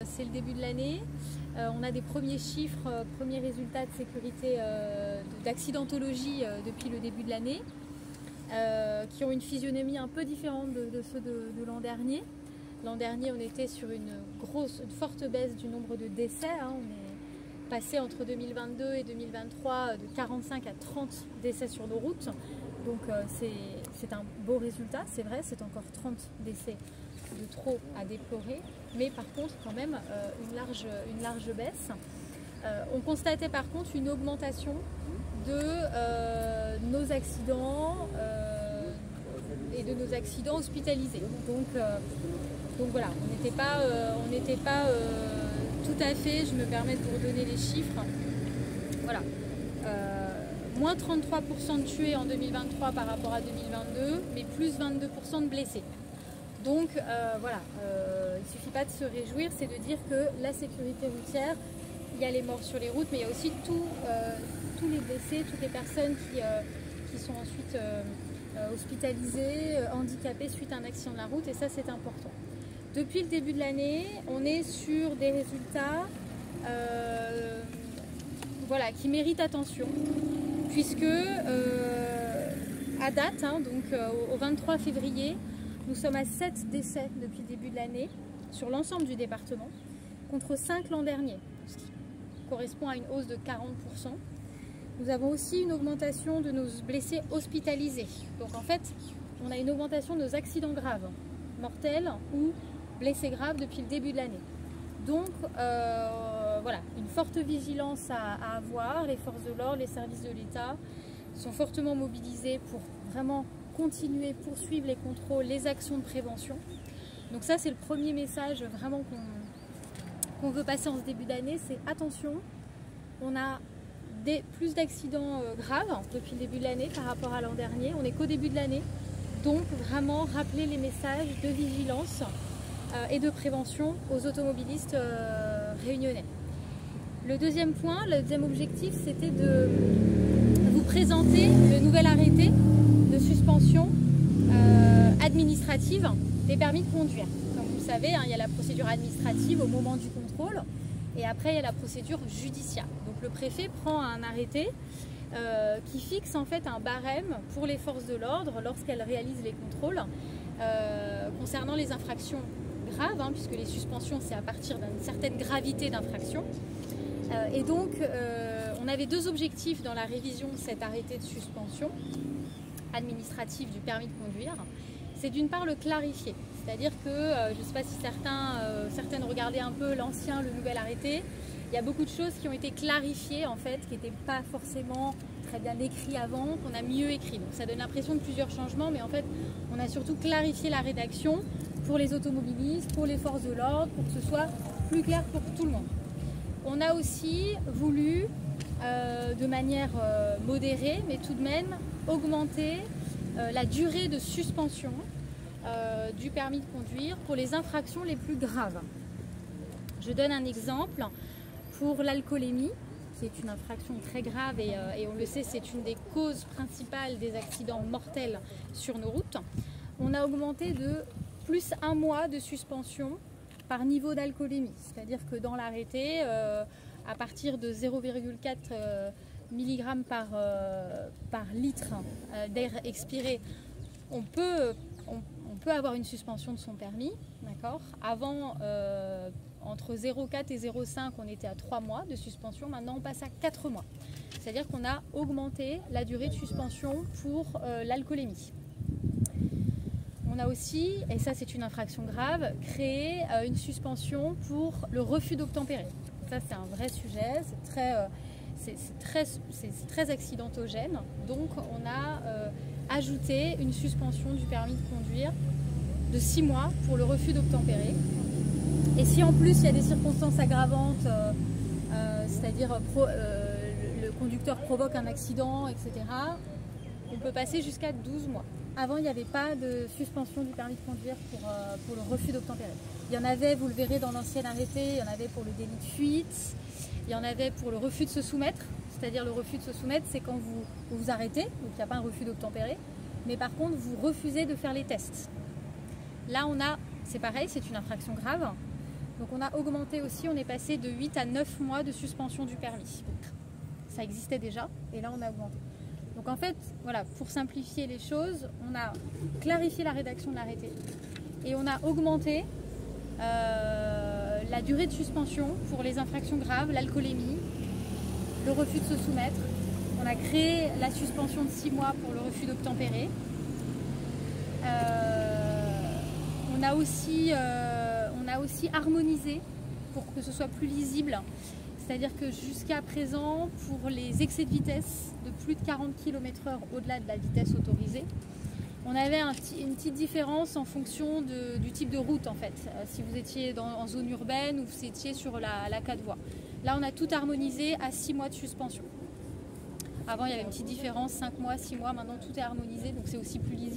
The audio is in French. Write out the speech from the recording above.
C'est le début de l'année, on a des premiers chiffres, premiers résultats de sécurité, d'accidentologie depuis le début de l'année, qui ont une physionomie un peu différente de ceux de l'an dernier. L'an dernier, on était sur une forte baisse du nombre de décès. On est passé entre 2022 et 2023 de 45 à 30 décès sur nos routes. Donc c'est un beau résultat, c'est vrai, c'est encore 30 décès de trop à déplorer, mais par contre quand même une large baisse. On constatait par contre une augmentation de nos accidents et de nos accidents hospitalisés. Donc voilà, on n'était pas tout à fait, je me permets de vous redonner les chiffres, voilà. Moins 33% de tués en 2023 par rapport à 2022, mais plus 22% de blessés. Donc voilà, il ne suffit pas de se réjouir, c'est de dire que la sécurité routière, il y a les morts sur les routes, mais il y a aussi tous les blessés, toutes les personnes qui sont ensuite hospitalisées, handicapées suite à un accident de la route, et ça c'est important. Depuis le début de l'année, on est sur des résultats voilà, qui méritent attention, puisque à date, donc au 23 février, nous sommes à 7 décès depuis le début de l'année sur l'ensemble du département, contre 5 l'an dernier, ce qui correspond à une hausse de 40%. Nous avons aussi une augmentation de nos blessés hospitalisés. Donc en fait, on a une augmentation de nos accidents graves, mortels ou blessés graves depuis le début de l'année. Donc voilà, une forte vigilance à avoir. Les forces de l'ordre, les services de l'État sont fortement mobilisés pour vraiment continuer, poursuivre les contrôles, les actions de prévention. Donc ça c'est le premier message vraiment qu'on veut passer en ce début d'année, c'est attention, on a plus d'accidents graves depuis le début de l'année par rapport à l'an dernier, on n'est qu'au début de l'année, donc vraiment rappeler les messages de vigilance et de prévention aux automobilistes réunionnais. Le deuxième point, le deuxième objectif, c'était de vous présenter le nouvel arrêté de suspension administrative des permis de conduire. Comme vous le savez, il y a la procédure administrative au moment du contrôle et après il y a la procédure judiciaire. Donc le préfet prend un arrêté qui fixe en fait un barème pour les forces de l'ordre lorsqu'elles réalisent les contrôles concernant les infractions graves, puisque les suspensions c'est à partir d'une certaine gravité d'infraction. Et donc on avait deux objectifs dans la révision de cet arrêté de suspension administrative du permis de conduire. C'est d'une part le clarifier, c'est-à-dire que je ne sais pas si certaines regardaient un peu l'ancien, le nouvel arrêté. Il y a beaucoup de choses qui ont été clarifiées en fait, qui n'étaient pas forcément très bien écrites avant, qu'on a mieux écrit. Donc ça donne l'impression de plusieurs changements, mais en fait on a surtout clarifié la rédaction pour les automobilistes, pour les forces de l'ordre, pour que ce soit plus clair pour tout le monde. On a aussi voulu, de manière modérée, mais tout de même, augmenter la durée de suspension du permis de conduire pour les infractions les plus graves. Je donne un exemple pour l'alcoolémie, qui est une infraction très grave et on le sait, c'est une des causes principales des accidents mortels sur nos routes. On a augmenté de plus 1 mois de suspension par niveau d'alcoolémie, c'est-à-dire que dans l'arrêté, à partir de 0,4 mg par litre d'air expiré, on peut avoir une suspension de son permis, d'accord. Avant, entre 0,4 et 0,5, on était à 3 mois de suspension, maintenant on passe à 4 mois. C'est-à-dire qu'on a augmenté la durée de suspension pour l'alcoolémie. On a aussi, et ça c'est une infraction grave, créé une suspension pour le refus d'obtempérer. Ça c'est un vrai sujet, c'est très accidentogène. Donc on a ajouté une suspension du permis de conduire de 6 mois pour le refus d'obtempérer. Et si en plus il y a des circonstances aggravantes, c'est-à-dire le conducteur provoque un accident, etc., on peut passer jusqu'à 12 mois. Avant, il n'y avait pas de suspension du permis de conduire pour le refus d'obtempérer. Il y en avait, vous le verrez dans l'ancien arrêté, il y en avait pour le délit de fuite, il y en avait pour le refus de se soumettre. C'est-à-dire le refus de se soumettre, c'est quand vous vous arrêtez, donc il n'y a pas un refus d'obtempérer, mais par contre, vous refusez de faire les tests. Là, c'est pareil, c'est une infraction grave. Donc on a augmenté aussi, on est passé de 8 à 9 mois de suspension du permis. Ça existait déjà et là on a augmenté. Donc en fait, voilà, pour simplifier les choses, on a clarifié la rédaction de l'arrêté et on a augmenté la durée de suspension pour les infractions graves, l'alcoolémie, le refus de se soumettre. On a créé la suspension de 6 mois pour le refus d'obtempérer. On a aussi harmonisé pour que ce soit plus lisible. C'est-à-dire que jusqu'à présent, pour les excès de vitesse de plus de 40 km/h au-delà de la vitesse autorisée, on avait une petite différence en fonction du type de route en fait. Si vous étiez en zone urbaine ou vous étiez sur la 4 voies. Là, on a tout harmonisé à 6 mois de suspension. Avant, il y avait une petite différence, 5 mois, 6 mois. Maintenant, tout est harmonisé, donc c'est aussi plus lisible.